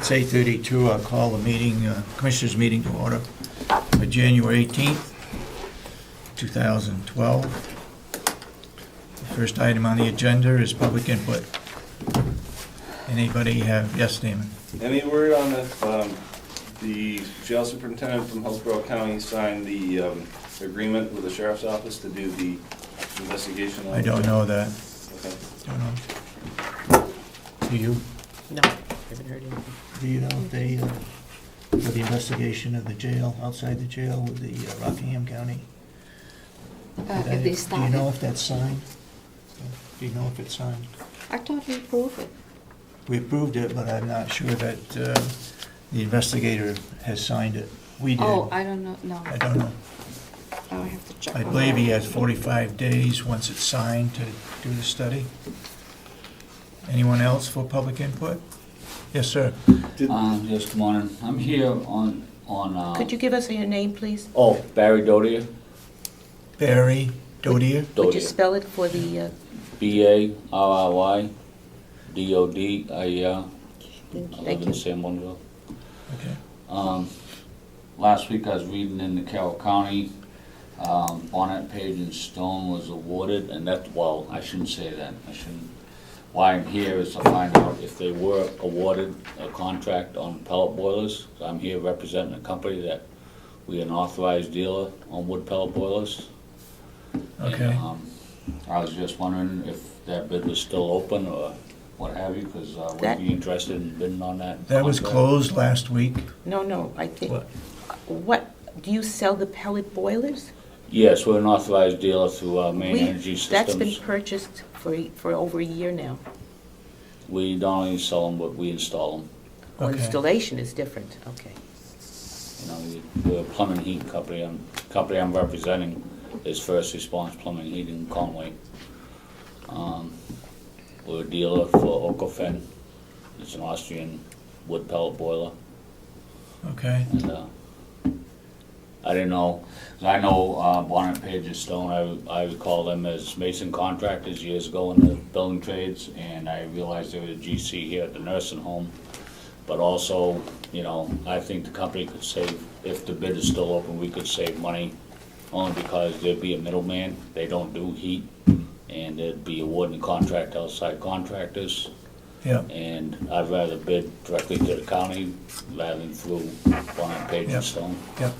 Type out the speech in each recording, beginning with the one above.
It's 8:32. I'll call the meeting, Commissioners' meeting to order for January 18th, 2012. The first item on the agenda is public input. Anybody have, yes, Damon? Any word on if the jail superintendent from Hillsborough County signed the agreement with the sheriff's office to do the investigation? I don't know that. Okay. Don't know. Do you? No, I haven't heard anything. Do you know if they, for the investigation of the jail, outside the jail with the Rockingham County? If they Do you started, know if that's signed? Do you know if it's signed? I thought we approved it. We approved it, but I'm not sure that the investigator has signed it. We did. Oh, I don't know, no. I don't know. I have to check. I on believe that. he has 45 days once it's signed to do the study. Anyone else for public input? Yes, sir. Yes, good morning. I'm here on, Could you give us your name, please? oh, Barry Dodier. Barry Dodier. Would you spell it for the, B-A-R-R-Y-D-O-D-I-E-R. I live thank in you. San Juanville. Okay. Last week I was reading in the Carroll County, Bonnet, Page and Stone was awarded, and that, well, I shouldn't say that. Why I'm here is to find out if they were awarded a contract on pellet boilers. I'm here representing a company that we are an authorized dealer on wood pellet boilers. Okay. And, I was just wondering if that bid was still open or what have you, because That- we'd be interested in bidding on that. That was contract. closed last week. No, I think, What? what, do you sell the pellet boilers? Yes, we're an authorized dealer through Maine We- Energy That's been Systems. purchased for over a year now. We don't only sell them, but we install them. Well, Okay. installation is different, okay. You know, we're a plumbing heat company. Company I'm representing is First Response Plumbing Heat in Conway. We're a dealer for Okofen. It's an Austrian wood pellet boiler. Okay. And I didn't know, 'cause I know Bonnet, Page and Stone, I would call them as mason contractors years ago in the building trades, and I realized they were a GC here at the nursing home. But also, you know, I think the company could save, if the bid is still open, we could save money, only because there'd be a middleman, they don't do heat, and they'd be awarding the contract to outside contractors. Yeah. And I'd rather bid directly to the county rather than through Bonnet, Page Yep. and Stone. Yep.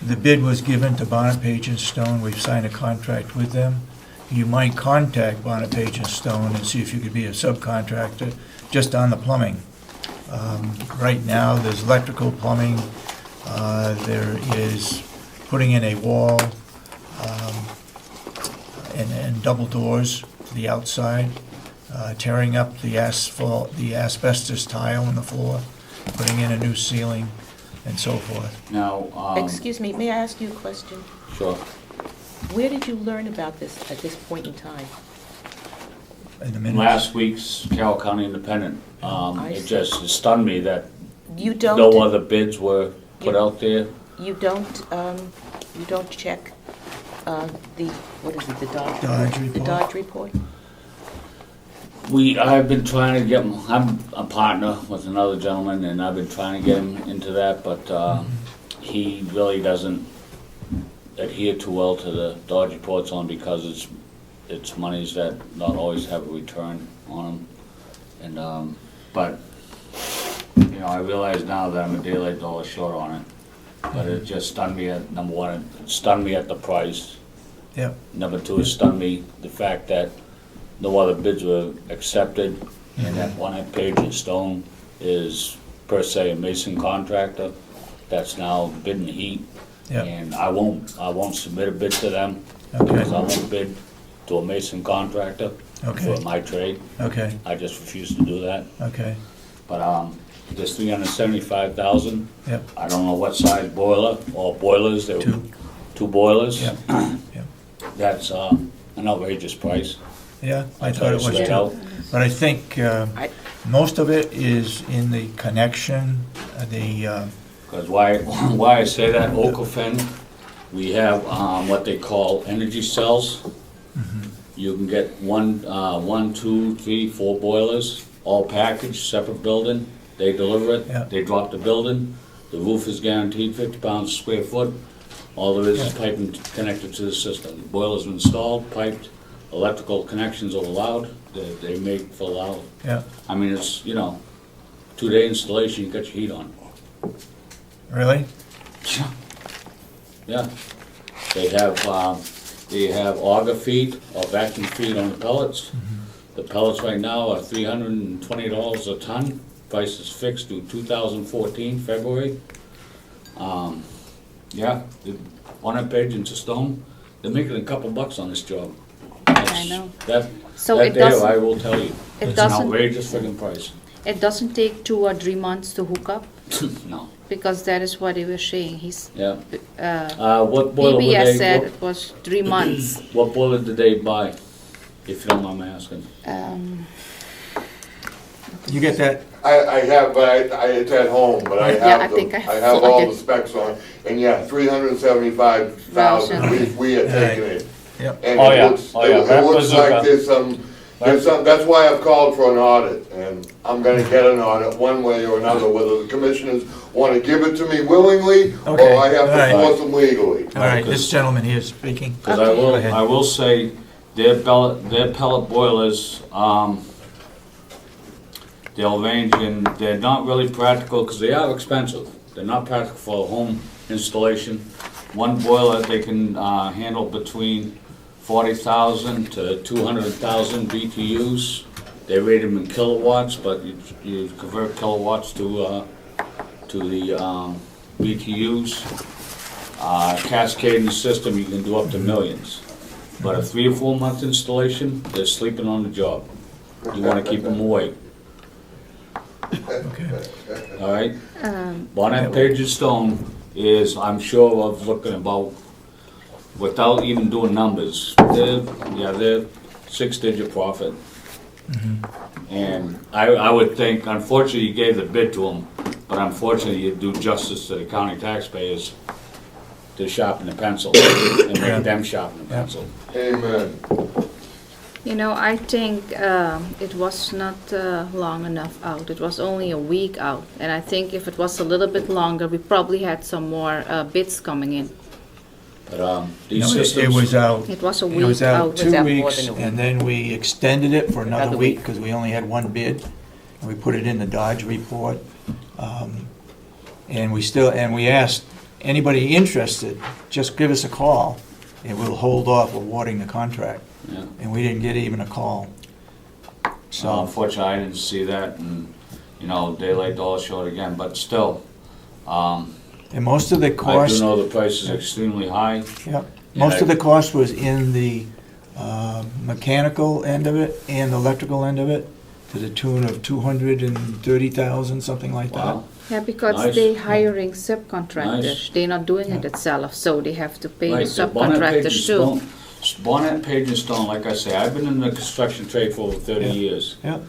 The bid was given to Bonnet, Page and Stone. We've signed a contract with them. You might contact Bonnet, Page and Stone and see if you could be a subcontractor just on the plumbing. Right now, there's electrical plumbing, there is putting in a wall, and double doors to the outside, tearing up the asphalt, the asbestos tile in the floor, putting in a new ceiling, and so forth. Now, Excuse me, may I ask you a question? sure. Where did you learn about this at this point in time? In a minute. Last week's Carroll County Independent, I it see. just stunned me that You no don't, other bids were put out there. you don't check the, what is it, the Dodge? Dodge The report. Dodge report? I've been trying to get him, I'm a partner with another gentleman, and I've been trying to get him into that, but he really doesn't adhere too well to the Dodge reports on, because it's monies that not always have a return on them. And, but, you know, I realize now that I'm a daylight dollar short on it. But it just stunned me at, number one, it stunned me at the price. Yep. Number two, it stunned me, the fact that no other bids were accepted, and that one at Page and Stone is per se a mason contractor that's now bidding heat. Yep. And I won't submit a bid to them, Okay. because I won't bid to a mason contractor Okay. for my trade. Okay, I just refuse to do that. okay, But, this $375,000, yep, I don't know what size boiler, or boilers, there were Two. two boilers. yep, yep. That's, an outrageous price. Yeah, I I'll thought tell it you was straight too. out. But I think I- most of it is in the connection, Because why I say that, Okofen, we have what they call energy cells. You can get one, two, three, four boilers, all packaged, separate building, they deliver Yeah. it, they drop the building, the roof is guaranteed 50 pounds a square foot. All there is piping connected to the system. The boiler's installed, piped, electrical connections are allowed, they make full out. Yeah, I mean, it's, 2-day installation, you got your heat on. really? Yeah. They have auger feed or vacuum feed on the pellets. The pellets right now are $320 a ton. Price is fixed through 2014, February. Yeah, on that page in Stone, they're making a couple bucks on this job. I know. That So that it there, doesn't- I will tell you, it it's an doesn't- outrageous friggin' price. It doesn't take 2 or 3 months to hook up, No, because that is what they were saying. yeah. Uh, What boiler would PBS they, said it was 3 months. what boiler did they buy? If you don't mind me asking. You get that? I have, but it's at home, but I Yeah, I have think I I have all did. the specs on, and yeah, 375,000, we had taken it. Yep. And Oh, it yeah. looks, Oh, yeah. it That looks was like okay. there's some, that's why I've called for an audit, and I'm gonna get an audit one way or another, whether the commissioners wanna give it to me willingly, or Okay, I have all right. to force them legally. All right, this gentleman here is speaking. Because Okay. Go ahead. I will say, their pellet boilers, they'll range in, they're not really practical, because they are expensive. They're not practical for home installation. One boiler, they can handle between 40,000 to 200,000 BTUs. They rate them in kilowatts, but you convert kilowatts to the BTUs. Cascading system, you can do up to millions. But a 3 or 4 month installation, they're sleeping on the job. You wanna keep them awake, Okay. all right? Bonnet Page and Stone is, I'm sure of looking about, without even doing numbers, they're 6-digit profit. And I would think, unfortunately, you gave the bid to them, but unfortunately, you do justice to the county taxpayers to sharpen the pencil and Yeah. make them sharpen the Yeah. pencil. Amen. I think it was not long enough out. It was only a week out. And I think if it was a little bit longer, we probably had some more bids coming in. But No, these it systems. was out, It was a it was week out out. Was 2 out more weeks, than a week. and then we extended it for another Another week, week. because we only had one bid, and we put it in the Dodge report. And we asked, anybody interested, just give us a call, and we'll hold off awarding the contract. Yeah. And we didn't get even a call. So, Unfortunately, I didn't see that, and, daylight dollar short again, but still, and most of the I do cost, know the price is extremely high. yeah, most of the cost was in the mechanical end of it and the electrical end of it, to the tune of 230,000, something like that. Wow. Yeah, because Nice. they hiring subcontractors. Nice. They're not doing it itself, so they have to pay the Right, the Bonnet Page and subcontractors too. Stone- Bonnet Page and Stone, like I say, I've been in the construction trade for over 30 Yeah. years. Yeah,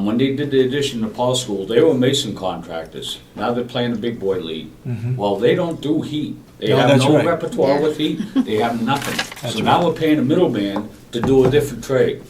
When they did the addition to Paul School, they were mason contractors. Now they're playing the big boy league. mhm. Well, they don't do heat. They No, have that's no right. repertoire Yeah. with heat. They have nothing. That's So now right. we're paying a middleman to do a different trade.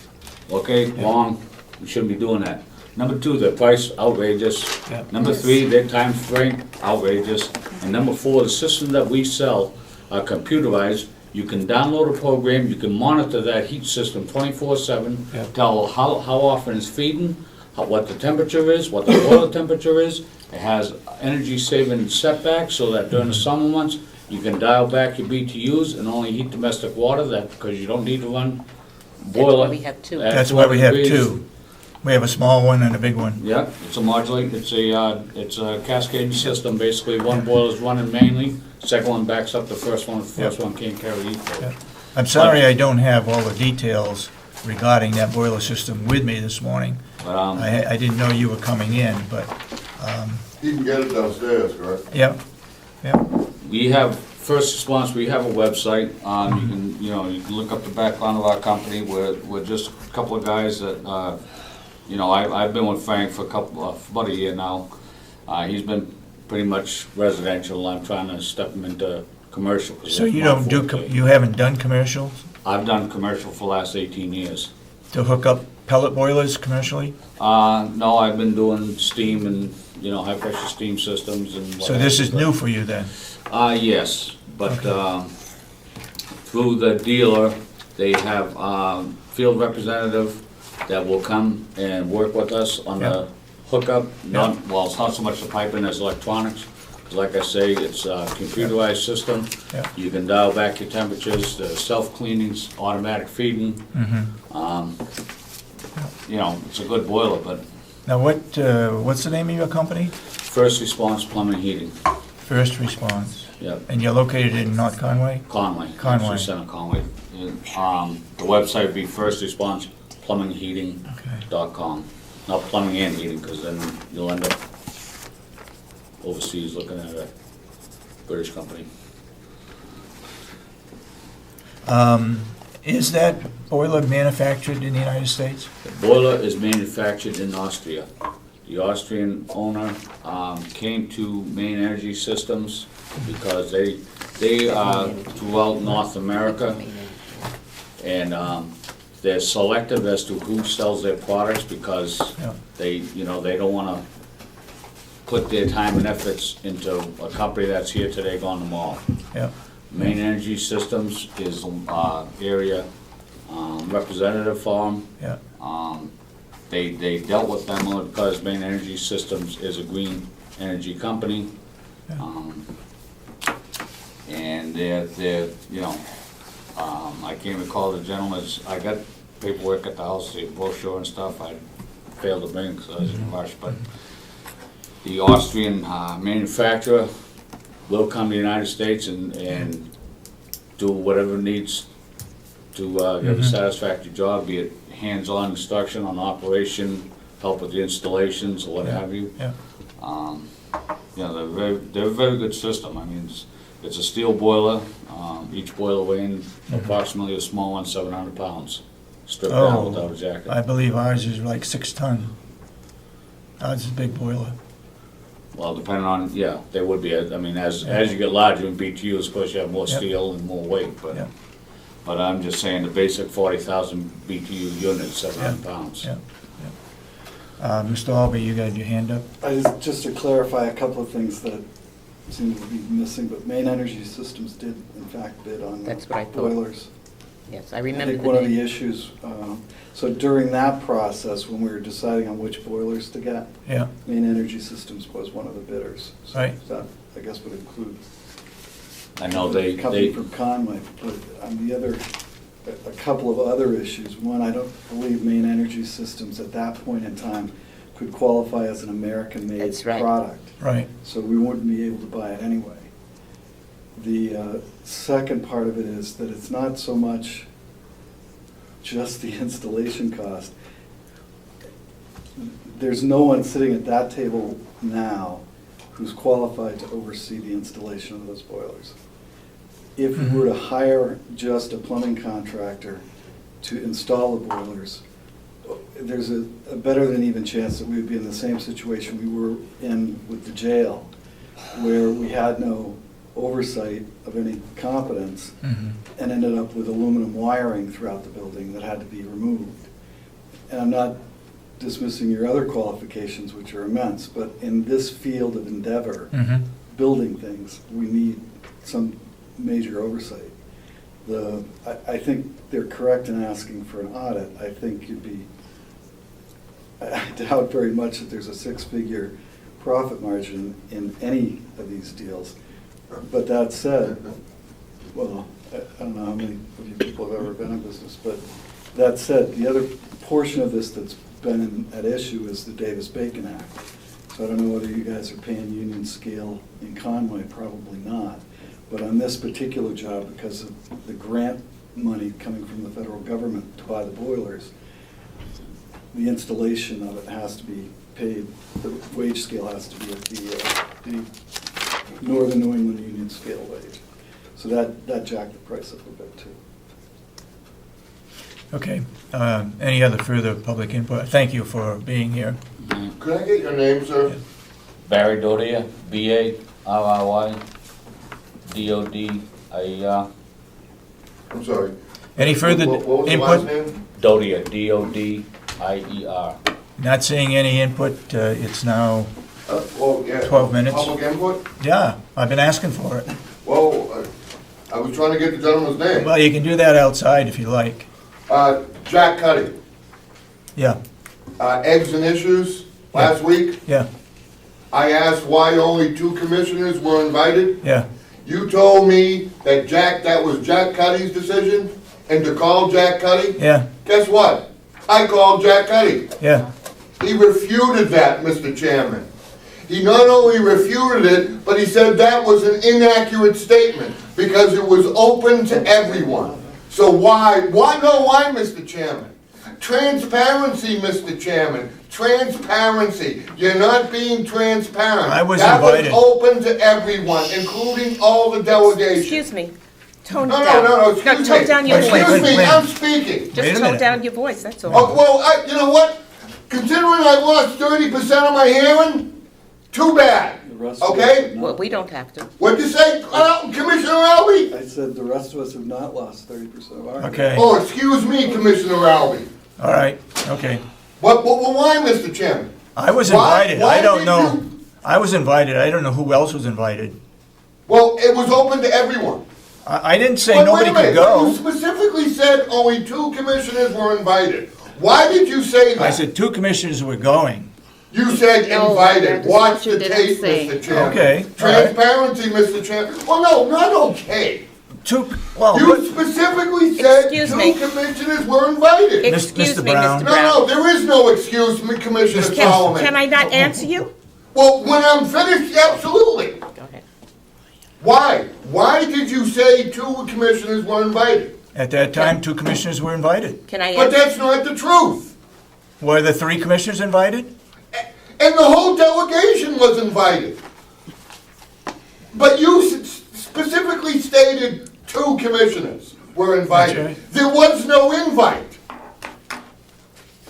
Okay, Yeah. wrong. We shouldn't be doing that. Number 2, their price outrageous. Yeah. Number 3, their time frame outrageous. And number 4, the system that we sell are computerized. You can download a program, you can monitor that heat system 24/7, Yeah. tell how often it's feeding, what the temperature is, what the boiler temperature is. It has energy saving setbacks so that during the summer months, you can dial back your BTUs and only heat domestic water, that, because you don't need to run That's boiler. why we have two. at That's why we have 200 degrees. two. We have a small one and a big one. Yeah, it's a modulate, it's a cascade system, basically, one boiler's running mainly, second one backs up the first one, the first one can't carry heat. Yeah. I'm sorry I don't have all the details regarding that boiler system with me this morning. But, I didn't know you were coming in, but, You can get it downstairs, correct? yeah, yeah, we have, first response, we have a website, you can look up the background of our company, we're just a couple of guys that, I've been with Frank for about a year now. He's been pretty much residential, I'm trying to step him into commercial. 'cause so that's you my don't do, forte. you haven't done commercials I've done commercial for the last 18 years. to hook up pellet boilers commercially? No, I've been doing steam and, high pressure steam systems and. what So this have is you, new for you then? Yes, but through the dealer, they have field representative that will come and work with us on the hookup. Well, it's not so much the piping as electronics. 'Cause like I say, it's a computerized system. Yeah. You can dial back your temperatures, the self-cleanings, automatic feeding. It's a good boiler, but Now, what's the name of your company? first response plumbing heating, First Response. yep. And you're located in North Conway? Conway. Conway. Actually, Center Conway. The website would be firstresponsplumbingheating.com. Not plumbing and heating, because then you'll end up overseas looking at a British company. Is that boiler manufactured in the United States? The boiler is manufactured in Austria. The Austrian owner came to Main Energy Systems because they are throughout North America, and they're selective as to who sells their products because Yeah. they don't want to put their time and efforts into a company that's here today, gone tomorrow. Yeah. Main Energy Systems is area representative for them. Yeah. They dealt with them because Main Energy Systems is a green energy company. Yeah. And they're I can't recall the gentleman's, I got paperwork at the house, the brochure and stuff, I failed to bring because I was in a rush, but the Austrian manufacturer will come to the United States and do whatever needs to give a satisfactory job, be it hands-on instruction on operation, help with the installations or what have you. Yeah. They're a very good system. I mean, it's a steel boiler, each boiler weighing approximately a small one, 700 pounds, stripped down without a jacket. I believe ours is like 6 ton. Ours is a big boiler. Well, depending on, they would be, I mean, as you get larger in BTUs, of course, you have more Yep. steel and more weight, Yep. but I'm just saying the basic 40,000 BTU unit, 700 Yeah. pounds. Yeah. Mr. Albee, you got your hand up? Just to clarify a couple of things that seem to be missing, but Main Energy Systems did in fact bid on the That's what I thought. boilers. Yes, I I remember think the one of the name. issues, so during that process, when we were deciding on which boilers to get, Yeah. Main Energy Systems was one of the bidders. So Right. that, I guess, would include I know the they, company from Conway, but on the other, a couple of other issues. One, I don't believe Main Energy Systems at that point in time could qualify as an American-made That's right. product. Right. So we wouldn't be able to buy it anyway. The second part of it is that it's not so much just the installation cost. There's no one sitting at that table now who's qualified to oversee the installation of those boilers. If we were to hire just a plumbing contractor to install the boilers, there's a better than even chance that we would be in the same situation we were in with the jail, where we had no oversight of any competence Mhm. and ended up with aluminum wiring throughout the building that had to be removed. And I'm not dismissing your other qualifications, which are immense, but in this field of endeavor, Mhm. building things, we need some major oversight. I think they're correct in asking for an audit. I think I doubt very much that there's a six-figure profit margin in any of these deals. But that said, well, I don't know how many of you people have ever been in business, but that said, the other portion of this that's been at issue is the Davis-Bacon Act. So I don't know whether you guys are paying union scale in Conway, probably not. But on this particular job, because of the grant money coming from the federal government to buy the boilers, the installation of it has to be paid, the wage scale has to be at the Northern New England Union scale wage. So that jacked the price up a bit too. Okay. Any other further public input? Thank you for being here. Could I get your name, sir? Barry Dodia, B-A-R-R-Y-D-O-D-I-E-R. I'm sorry. Any further What was the last input? name? Dodia, D-O-D-I-A. IER. Not seeing any input, it's now, Well, yeah. 12 minutes. Public input? yeah, I've been asking for it. Well, I was trying to get the gentleman's name. Well, you can do that outside if you like. Jack Cuddy, Yeah, Eggs and Issues, last week. yeah, I asked why only 2 commissioners were invited. yeah. You told me that was Jack Cuddy's decision, and to call Jack Cuddy. Yeah, Guess what? I called Jack Cuddy. yeah. He refuted that, Mr. Chairman. He not only refuted it, but he said that was an inaccurate statement, because it was open to everyone. So why, Mr. Chairman? Transparency, Mr. Chairman, transparency. You're not being transparent. I was invited. That was open to everyone, including all the delegations. Excuse me, tone No, down. no, excuse me. Tone down your Excuse Excuse voice. me, I'm speaking. Wait Just a tone minute. down your voice, that's all. Oh, well, you know what? Considering I lost 30% of my hearing, too bad. The rest of us Okay? have Well, not. we don't have to. What'd you say, Commissioner Albee? I said the rest of us have not lost 30% of our. Okay, Oh, excuse me, Commissioner Albee. all right, okay. Why, Mr. Chairman? I was Why- invited, why I don't did know. you- I was invited, I don't know who else was invited. Well, it was open to everyone. I didn't say Wait, nobody wait a could minute. go. You specifically said only 2 commissioners were invited. Why did you say that? I said 2 commissioners were going. You said No, invited. that is Watch what you the didn't tape, say. Mr. Chairman. Okay, all right. Transparency, Mr. Chairman. Well, no, not okay. 2, well, You what- specifically said Excuse 2 me. commissioners were invited. Excuse Mr. me, Brown. Mr. No, Brown. no, there is no excuse, Commissioner Solomon. Can I not answer you? Well, when I'm finished, absolutely. Go ahead. Why? Why did you say 2 commissioners were invited? at that time, 2 commissioners were invited. Can I But answer? that's not the truth. Were the 3 commissioners invited? And the whole delegation was invited. But you specifically stated 2 commissioners were invited. That's right. There was no invite.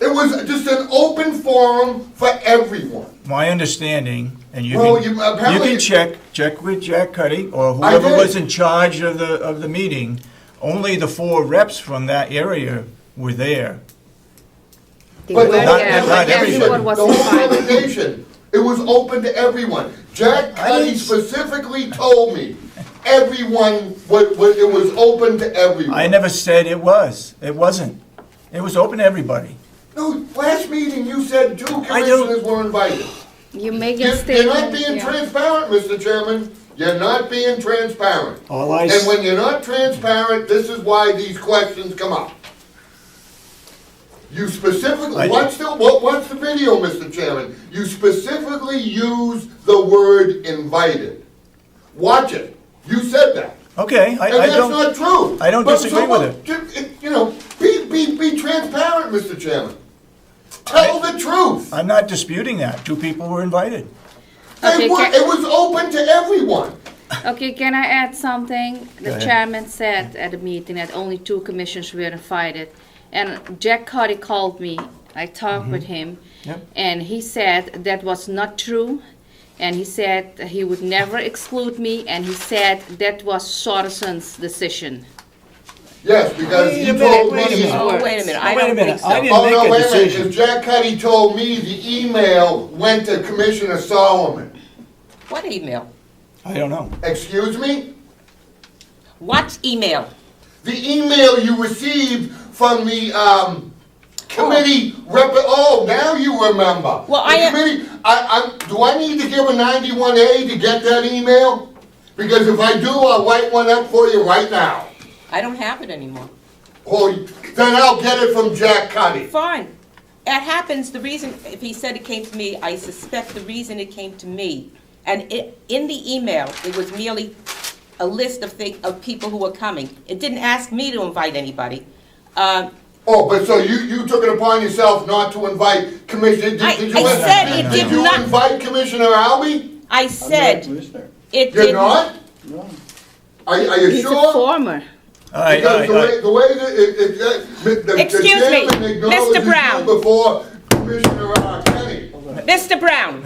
It was just an open forum for everyone. My understanding, and you Well, can, you apparently- you can check with Jack Cuddy or I whoever did. was in charge of the meeting. Only the 4 reps from that area were there. They But were the- not- there, not but everybody. everyone was The whole invited. delegation, it was open to everyone. Jack I Cuddy didn't- specifically told me everyone, it was open to everyone. I never said it was. It wasn't. It was open to everybody. No, last meeting you said 2 I don't- commissioners were invited. You make a You're statement. not being yeah. transparent, Mr. Chairman. You're not being transparent. All I, And when you're not transparent, this is why these questions come up. You specifically, I- watch the video, Mr. Chairman. You specifically use the word invited. Watch it. You said that. okay, And I that's don't, not true. I don't But disagree so with what- You know, be transparent, Mr. Chairman. Tell the truth. I'm not disputing that. 2 people were invited. Okay, It was open to everyone. Okay, can I add something? The ahead. chairman said at the meeting that only 2 commissioners were invited. And Jack Cuddy called me, I talked with him, Yep. and he said that was not true. And he said he would never exclude me, and he said that was Sorensen's decision. Yes, because Wait he a minute, told wait a me. minute. Oh, wait a minute, I Wait a don't minute, think I so. didn't Oh, make no, a wait a minute, decision. because Jack Cuddy told me the email went to Commissioner Solomon. What email? I don't know. Excuse me? What email? The email you received from the, committee now you remember. Well, The committee, do I need to give a 91A to get that email? Because if I do, I'll write one up for you right now. I don't have it anymore. Or, then I'll get it from Jack Cuddy. Fine. It happens, the reason, if he said it came to me, I suspect the reason it came to me, and in the email, it was merely a list of people who were coming. It didn't ask me to invite anybody. Oh, but so you took it upon yourself not to invite Commissioner, did you? I said it did Did you not- invite Commissioner Albee? I I'm not a said commissioner. it You're didn't. not? No. Are you He's a sure? former. All right, all Because right, the all way, right. the Excuse me, chairman acknowledges Mr. Brown. you before Commissioner Kenny. Mr. Brown,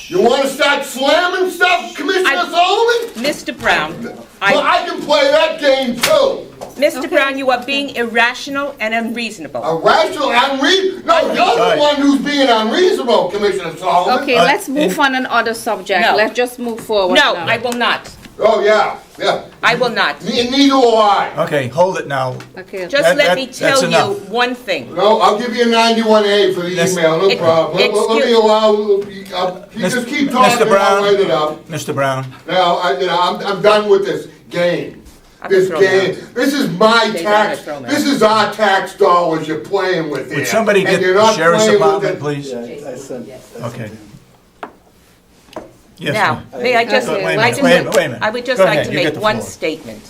You wanna start slamming stuff, Commissioner I- Solomon? Mr. Brown, Well, I can play that game too. Mr. Okay. Brown, you are being irrational and unreasonable. Irrational, unreasonable, no, you're the Right. one who's being unreasonable, Commissioner Solomon. Okay, let's move on another subject. No. Let's just move forward No, now. I will not. Oh, yeah, yeah. I will not. Neither will I. Okay, hold it now. Okay. Just That- let that- me that's tell you enough. one thing. No, I'll give you a 91A for the Yes. email, no Ex- problem. Let me excuse- allow, you just keep talking, Mr. Brown. I'll write it up. Mr. Brown, Now, I'm done with this game. I'm This gonna throw game, him this is my Okay, tax, then I'm gonna throw him this is our tax dollars you're playing with here. would somebody And get you're the not sheriff's playing with department, it. please? Yeah, I sent. Okay. Yes, Now, ma'am. may I just, Okay, Wait a I minute, just- wait a minute, wait a minute. I would just Go like ahead, to you get make the one floor. statement.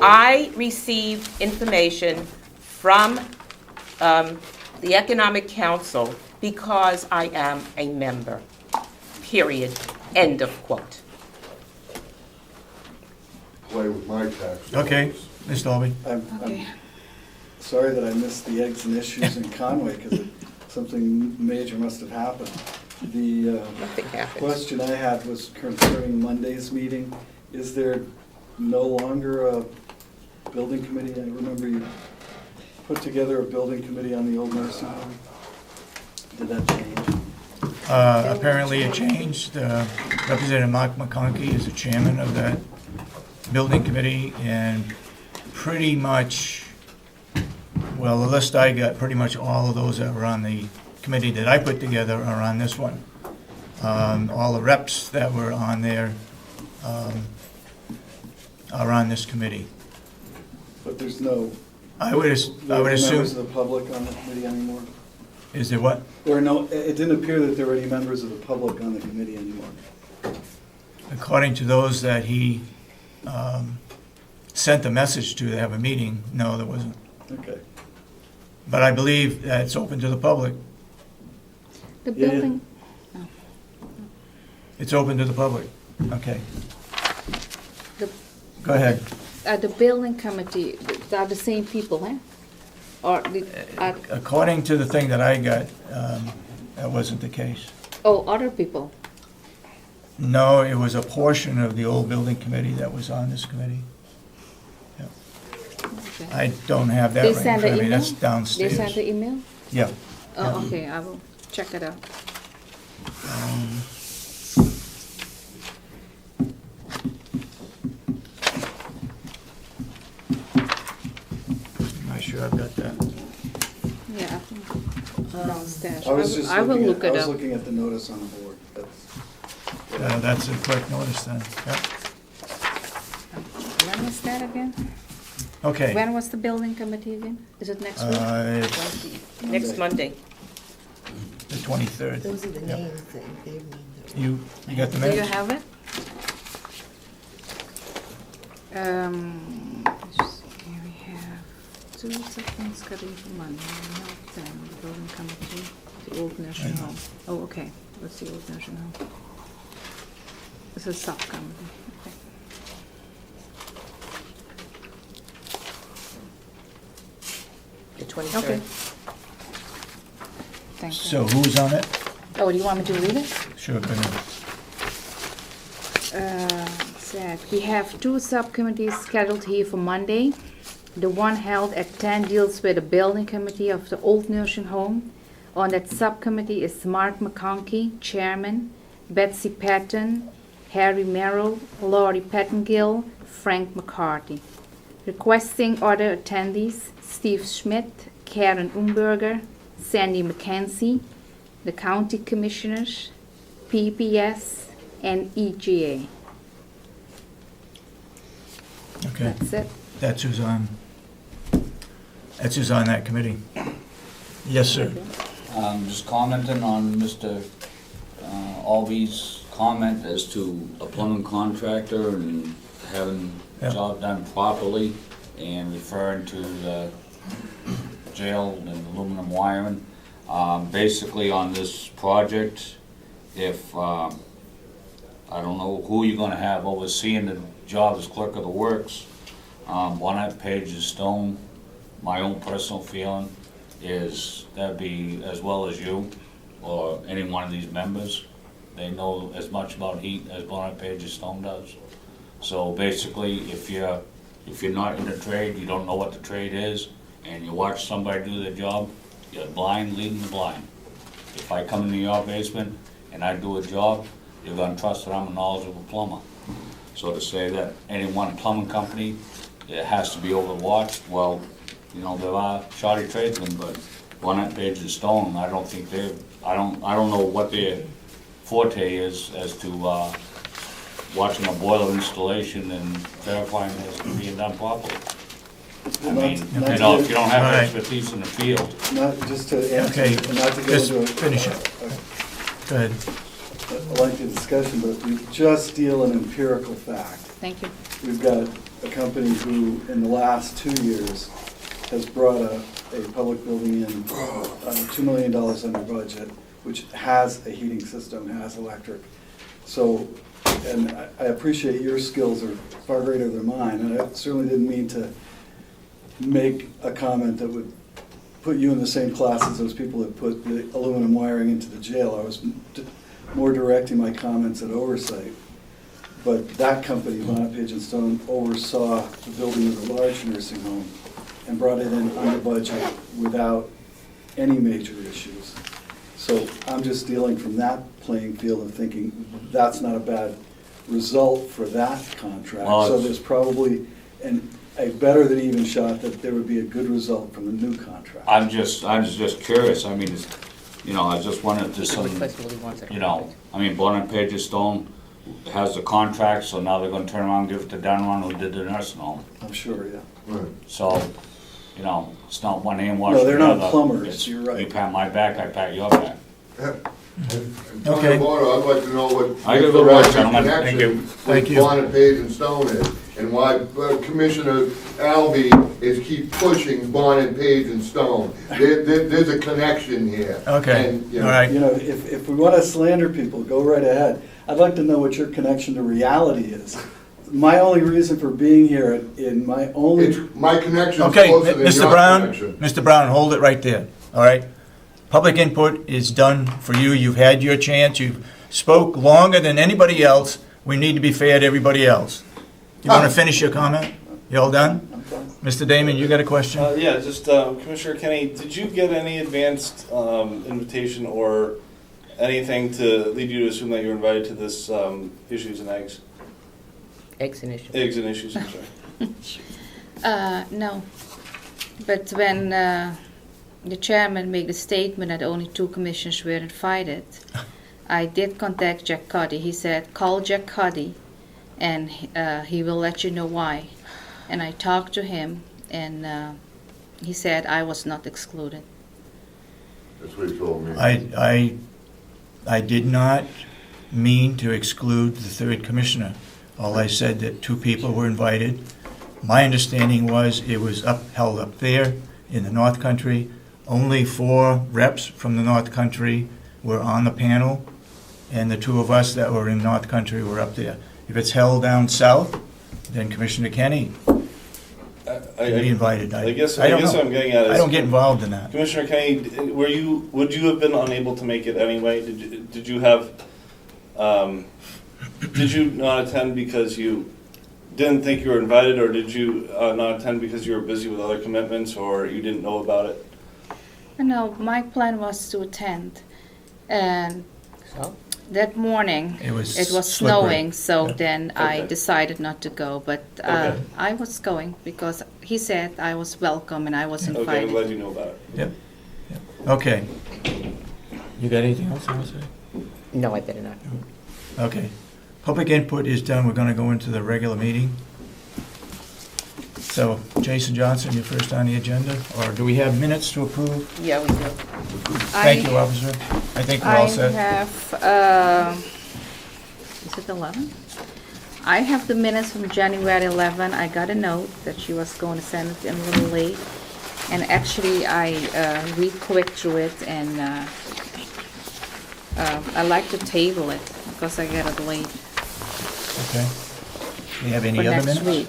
I received information from the Economic Council because I am a member, period, end of quote. Play with my tax dollars. Okay, Ms. Dolby. I'm sorry that I missed the eggs and issues in Conway, because something major must have happened. The Nothing happened. question I had was concerning Monday's meeting. Is there no longer a building committee? I remember you put together a building committee on the old nursing home. Did that change? Apparently it changed. Representative Mark McConkey is the chairman of that building committee, and pretty much, well, the list I got, pretty much all of those that were on the committee that I put together are on this one. All the reps that were on there are on this committee. But there's no, I would there are no assume, members of the public on the committee anymore? is there what? There are no, it didn't appear that there were any members of the public on the committee anymore. According to those that he sent a message to have a meeting, no, there wasn't. Okay. But I believe that it's open to the public. The Yeah, yeah. building, It's open to the public. Okay, the, go ahead. the building committee, are the same people, huh? Or, According to the thing that I got, that wasn't the case. oh, other people? No, it was a portion of the old building committee that was on this committee. Okay. I don't have that They right in sent front the of me, email? that's They downstairs. sent the email? Yeah. Oh, okay, I will check it out. I'm not sure I've got that. Yeah, I think downstairs. I was just I will looking look at, I it was up. looking at the notice on the board. That's a quick notice then. Yep. When was that again? Okay. When was the building committee again? Is it next week? It's Next Monday. the 23rd. Those are the Yep. names that you gave me. You got the Do you minutes? have it? Let's see, here we have two seconds scheduled for Monday, not then, the building committee, the old nursing home. Oh, okay, what's the old nursing home? It's a subcommittee, okay. The Okay. 23rd. Thank you. So who's on it? Oh, do you want me to read it? Sure, go ahead. Said we have two subcommittees scheduled here for Monday. The one held at 10 deals with the building committee of the old nursing home. On that subcommittee is Mark McConkey, chairman, Betsy Patton, Harry Merrill, Laurie Pettengill, Frank McCarthy. Requesting other attendees, Steve Schmidt, Karen Umberger, Sandy McKenzie, the county commissioners, PPS, and EGA. Okay, That's it. that's who's on that committee. Yes, sir. Just commenting on Mr. Alby's comment as to a plumbing contractor and having the Yeah. job done properly, and referring to the jail and aluminum wiring. Basically on this project, if, I don't know who you're gonna have overseeing the job as clerk of the works, one at Page's Stone, my own personal feeling is that'd be as well as you or any one of these members. They know as much about heat as Bonnet Page's Stone does. So basically, if you're If you're not in the trade, you don't know what the trade is, and you watch somebody do their job, you're blind leading the blind. If I come into your basement and I do a job, you're gonna trust that I'm a knowledgeable plumber. So to say that any one plumbing company, it has to be overwatched, well, you know, there are shoddy tradesmen, but Bonnet, Page and Stone, I don't think I don't know what their forte is as to, watching a boiler installation and verifying that it's being done properly. I mean, you know, if you don't have All right. expertise in the field, Not, just to answer, Okay, not to get just into finish it. Go ahead. a lengthy discussion, but we just deal in empirical fact. Thank you. We've got a company who, in the last 2 years, has brought a public building in $2 million under budget, which has a heating system, has electric. So, and I appreciate your skills are far greater than mine, and I certainly didn't mean to make a comment that would put you in the same class as those people that put the aluminum wiring into the jail. I was more directing my comments at oversight. But that company, Bonnet, Page and Stone, oversaw the building of a large nursing home and brought it in under budget without any major issues. So I'm just dealing from that playing field of thinking that's not a bad result for that contract. Well, So it's- there's probably a better than even shot that there would be a good result from the new contract. I was just curious, I mean, it's, you know, I just wanted to some, you know, I mean, Bonnet, Page and Stone has the contract, so now they're gonna turn around and give it to Denron who did the nursing home. I'm sure, yeah. Right. So, you know, it's not one hand washing No, the they're other. not plumbers, It's, you're right. You pat my back, I pat your back. Okay. Tony Boto, I'd like to know what I gotta Mr. go to work, Rogers' gentlemen. Thank connection you. Thank you. with Bonnet, Page and Stone is, and why Commissioner Alby is keep pushing Bonnet, Page and Stone. There's a connection here. Okay, And, you all know, right. You know, if we want to slander people, go right ahead. I'd like to know what your connection to reality is. My only reason for being here in my only, My connection's Okay, closer than Mr. your Brown, connection. Mr. Brown, hold it right there, all right? Public input is done for you, you've had your chance, you've spoke longer than anybody else, we need to be fair to everybody else. You want to finish your comment? You all done? I'm fine. Mr. Damon, you got a question? Yeah, just Commissioner Kenny, did you get any advanced invitation or anything to lead you to assume that you were invited to this Issues and Eggs? Eggs and issues. Eggs and Issues, I'm sorry. No. But when the chairman made the statement that only 2 commissioners were invited, I did contact Jack Cuddy. He said, call Jack Cuddy and he will let you know why. And I talked to him and he said I was not excluded. That's what he told me. I did not mean to exclude the third commissioner. All I said that 2 people were invited. My understanding was it was held up there in the North Country. Only 4 reps from the North Country were on the panel, and the 2 of us that were in North Country were up there. If it's held down south, then Commissioner Kenny can be invited. I guess I don't what know. I'm getting at is I don't get involved in that. Commissioner Kenny, would you have been unable to make it anyway? Did you have did you not attend because you didn't think you were invited, or did you not attend because you were busy with other commitments, or you didn't know about it? No, my plan was to attend. And So? that morning, It was it was slippery. snowing, so Yeah. then I Okay. decided not to go. But Okay. I was going because he said I was welcome and I was Okay, I'm invited. glad you know about it. Yep. Okay. You got anything else you want to say? No, I better not. Okay. Public input is done. We're going to go into the regular meeting. So, Jason Johnson, you're first on the agenda, or do we have minutes to approve? Yeah, we do. Thank you, officer. I think we're all I set. have, is it 11? I have the minutes from January 11. I got a note that she was going to send it in a little late. And actually, I read quick through it, and I like to table it because I get it late Okay. Do you have any for other next minutes? week.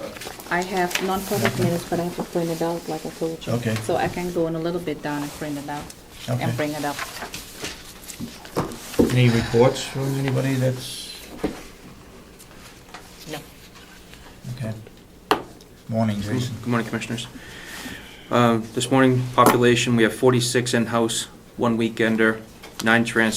I have non-public minutes, but I have to print it out like I told you. Okay. So I can go in a little bit down and print it out Okay. and bring it up. Any reports from anybody that's, No. okay. Morning, Jason. Good morning, Commissioners. This morning, population, we have 46 in-house, 1 weekender, 9 transfers.